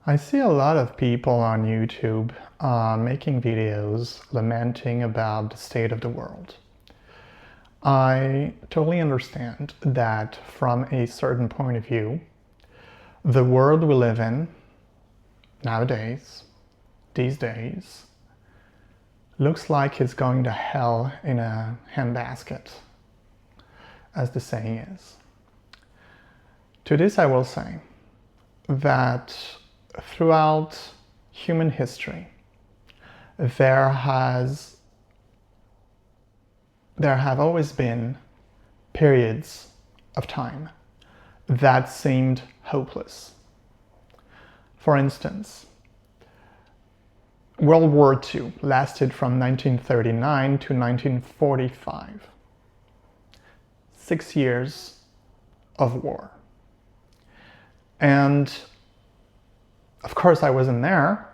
I see a lot of people on YouTube making videos lamenting about the state of the world. I totally understand that from a certain point of view, the world we live in nowadays, these days, looks like it's going to hell in a handbasket, as the saying is. To this I will say that throughout human history, there have always been periods of time that seemed hopeless. For instance, World War II lasted from 1939 to 1945. 6 years of war. And of course I wasn't there.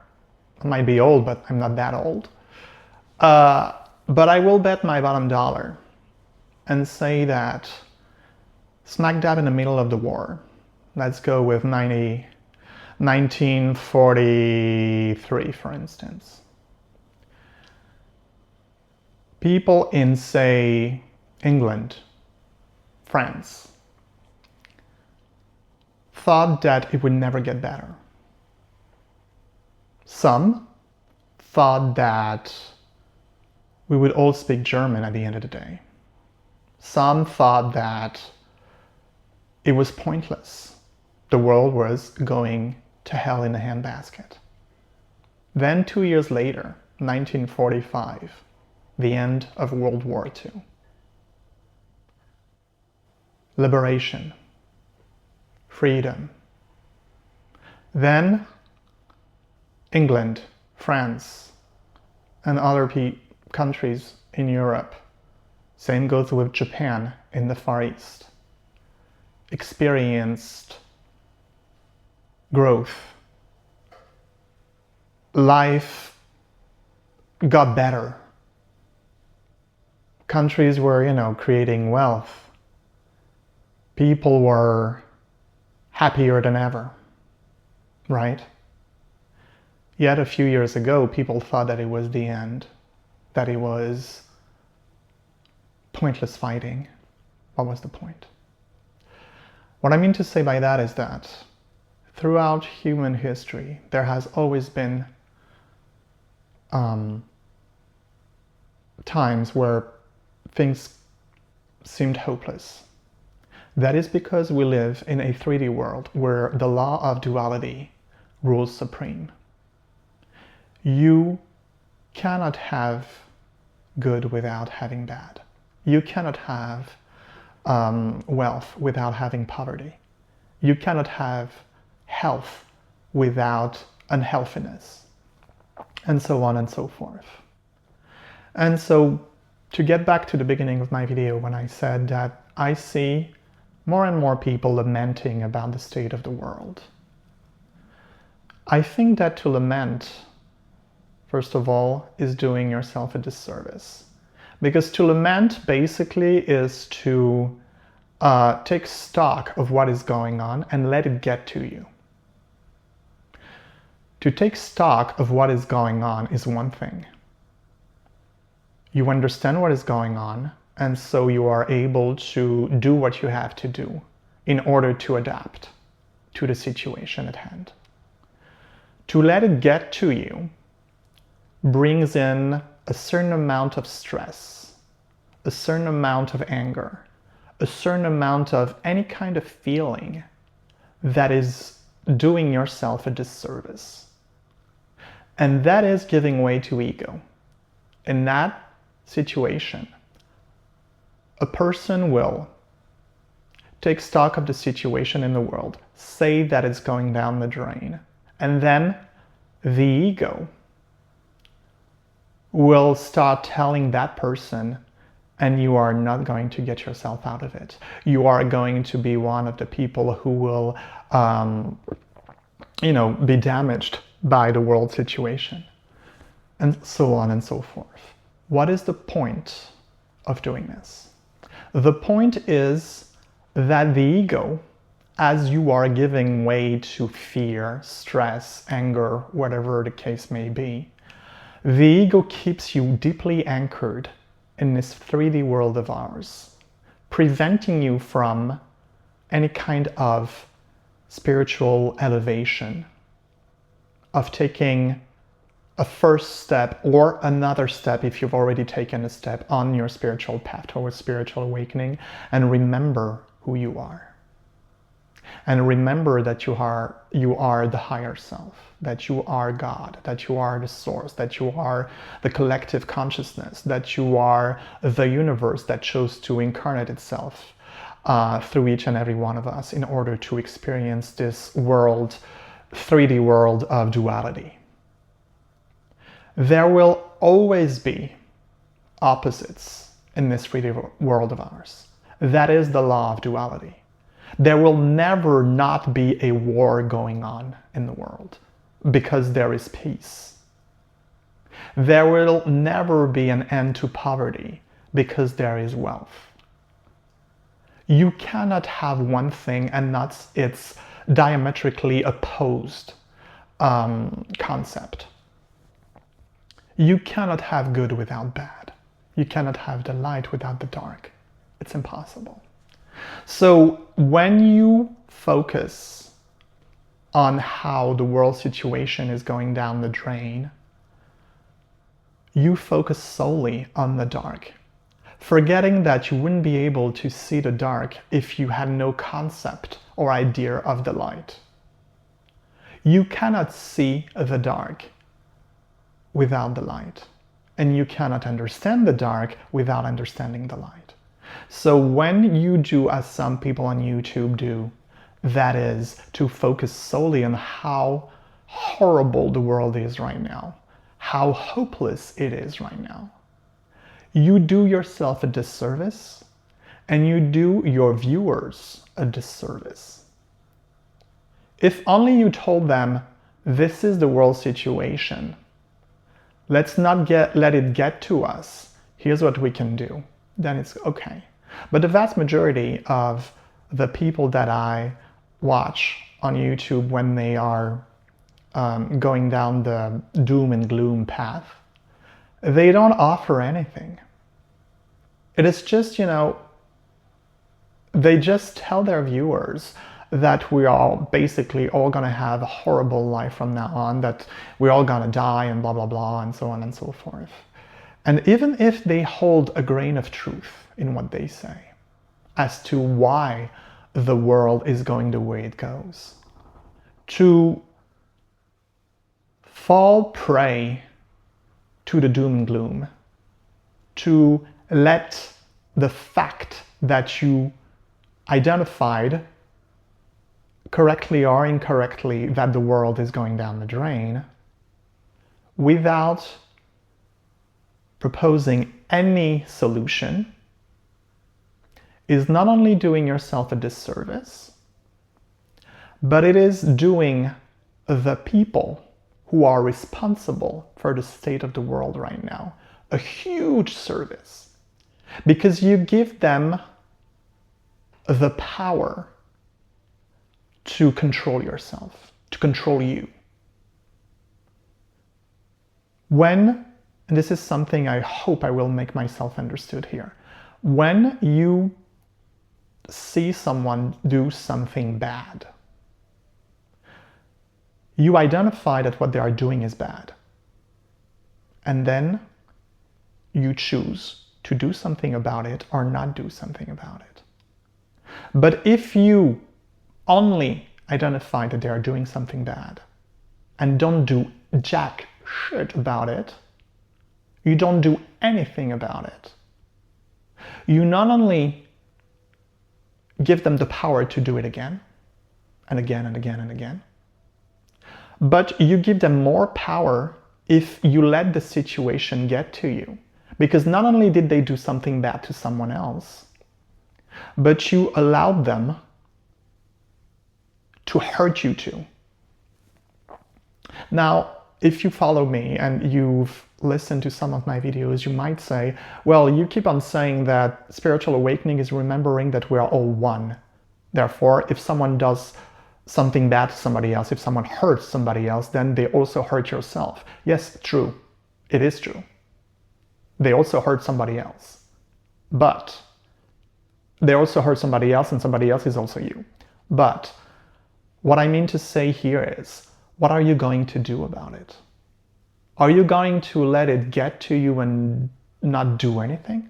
I might be old, but I'm not that old. But I will bet my bottom dollar and say that smack dab in the middle of the war, let's go with 1943, for instance, people in, say, England, France, thought that it would never get better. Some thought that we would all speak German at the end of the day. Some thought that it was pointless. The world was going to hell in a handbasket. Then 2 years later, 1945, the end of World War II. Liberation. Freedom. Then England, France, and other countries in Europe, same goes with Japan in the Far East, experienced growth. Life got better. Countries were, creating wealth. People were happier than ever, right? Yet a few years ago, people thought that it was the end, that it was pointless fighting. What was the point? What I mean to say by that is that throughout human history, there has always been times where things seemed hopeless. That is because we live in a 3D world where the law of duality rules supreme. You cannot have good without having bad. You cannot have wealth without having poverty. You cannot have health without unhealthiness, and so on and so forth. And so, to get back to the beginning of my video when I said that I see more and more people lamenting about the state of the world, I think that to lament, first of all, is doing yourself a disservice. Because to lament basically is to take stock of what is going on and let it get to you. To take stock of what is going on is one thing. You understand what is going on, and so you are able to do what you have to do in order to adapt to the situation at hand. To let it get to you brings in a certain amount of stress, a certain amount of anger, a certain amount of any kind of feeling that is doing yourself a disservice. And that is giving way to ego. In that situation, a person will take stock of the situation in the world, say that it's going down the drain, and then the ego will start telling that person, and you are not going to get yourself out of it. You are going to be one of the people who will, be damaged by the world situation, and so on and so forth. What is the point of doing this? The point is that the ego as you are giving way to fear, stress, anger, whatever the case may be, the ego keeps you deeply anchored in this 3D world of ours, preventing you from any kind of spiritual elevation, of taking a first step or another step if you've already taken a step on your spiritual path towards spiritual awakening, and remember who you are. And remember that you are the higher self, that you are God, that you are the source, that you are the collective consciousness, that you are the universe that chose to incarnate itself through each and every one of us in order to experience this world, 3D world of duality. There will always be opposites in this 3D world of ours. That is the law of duality. There will never not be a war going on in the world because there is peace. There will never be an end to poverty because there is wealth. You cannot have one thing and not its diametrically opposed concept. You cannot have good without bad. You cannot have the light without the dark. It's impossible. So when you focus on how the world situation is going down the drain, you focus solely on the dark, forgetting that you wouldn't be able to see the dark if you had no concept or idea of the light. You cannot see the dark without the light, and you cannot understand the dark without understanding the light. So when you do as some people on YouTube do, that is to focus solely on how horrible the world is right now, how hopeless it is right now, you do yourself a disservice and you do your viewers a disservice. If only you told them, this is the world situation, let's not let it get to us, here's what we can do, then it's okay. But the vast majority of the people that I watch on YouTube when they are going down the doom and gloom path, they don't offer anything. It is just, they just tell their viewers that we are basically all gonna have a horrible life from now on, that we're all gonna die and blah, blah, blah, and so on and so forth. And even if they hold a grain of truth in what they say as to why the world is going the way it goes, to fall prey to the doom and gloom, to let the fact that you identified correctly or incorrectly that the world is going down the drain without proposing any solution is not only doing yourself a disservice, but it is doing the people who are responsible for the state of the world right now a huge service, because you give them the power to control yourself, to control you. And this is something I hope I will make myself understood here, when you see someone do something bad, you identify that what they are doing is bad, and then you choose to do something about it or not do something about it. But if you only identify that they are doing something bad and don't do jack shit about it, you don't do anything about it, you not only give them the power to do it again and again and again and again, but you give them more power if you let the situation get to you. Because not only did they do something bad to someone else, but you allowed them to hurt you too. Now, if you follow me and you've listened to some of my videos, you might say, well, you keep on saying that spiritual awakening is remembering that we are all one. Therefore, if someone does something bad to somebody else, if someone hurts somebody else, then they also hurt yourself. Yes, true. It is true. They also hurt somebody else. But they also hurt somebody else, and somebody else is also you. But what I mean to say here is, what are you going to do about it? Are you going to let it get to you and not do anything?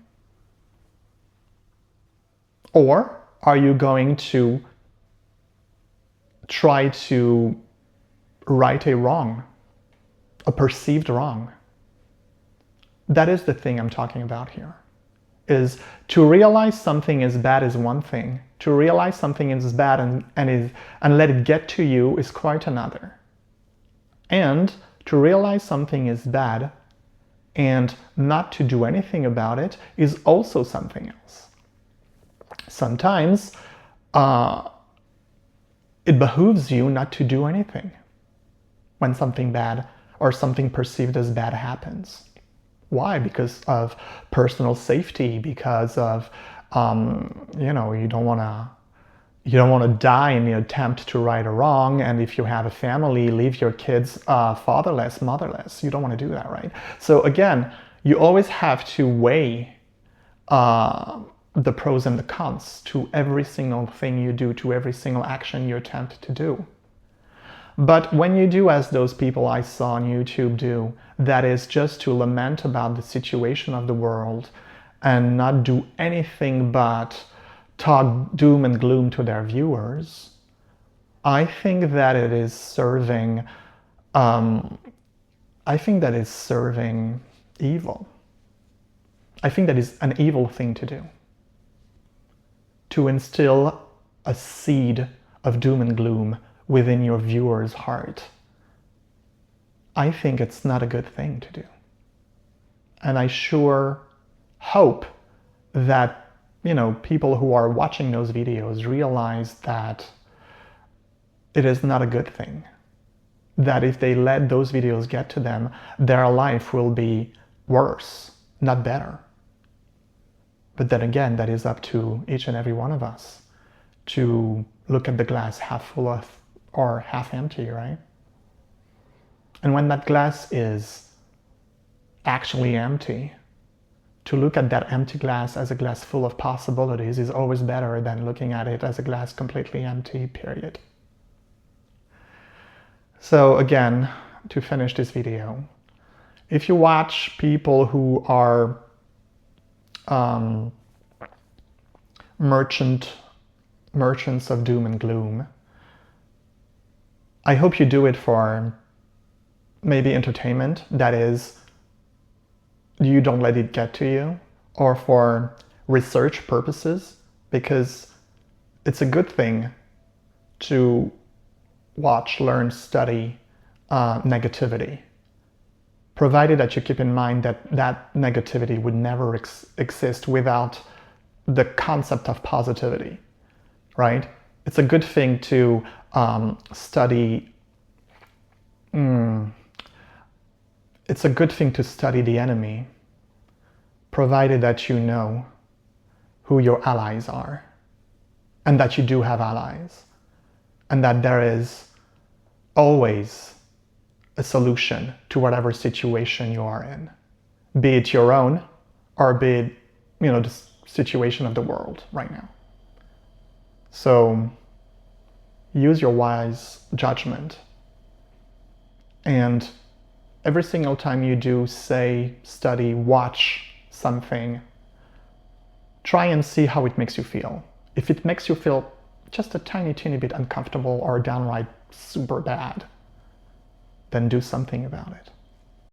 Or are you going to try to right a wrong, a perceived wrong? That is the thing I'm talking about here. Is to realize something is bad is one thing. To realize something is bad and let it get to you is quite another. And to realize something is bad and not to do anything about it is also something else. Sometimes it behooves you not to do anything when something bad or something perceived as bad happens. Why? Because of personal safety, because of you don't want to die in the attempt to right a wrong, and if you have a family, leave your kids fatherless, motherless. You don't want to do that, right? So again, you always have to weigh the pros and the cons to every single thing you do, to every single action you attempt to do. But when you do as those people I saw on YouTube do, that is just to lament about the situation of the world and not do anything but talk doom and gloom to their viewers, I think that it is serving, evil. I think that is an evil thing to do. To instill a seed of doom and gloom within your viewer's heart, I think it's not a good thing to do. And I sure hope that, people who are watching those videos realize that it is not a good thing. That if they let those videos get to them, their life will be worse, not better. But then again, that is up to each and every one of us to look at the glass half full or half empty, right? And when that glass is actually empty, to look at that empty glass as a glass full of possibilities is always better than looking at it as a glass completely empty, period. So again, to finish this video, if you watch people who are merchants of doom and gloom, I hope you do it for maybe entertainment, that is, you don't let it get to you, or for research purposes, because it's a good thing to watch, learn, study negativity, provided that you keep in mind that that negativity would never exist without the concept of positivity, right? It's a good thing to study. It's a good thing to study the enemy, provided that you know who your allies are, and that you do have allies, and that there is always a solution to whatever situation you are in, be it your own or be it, the situation of the world right now. So use your wise judgment, and every single time you do say, study, watch something, try and see how it makes you feel. If it makes you feel just a teeny bit uncomfortable or downright super bad, then do something about it.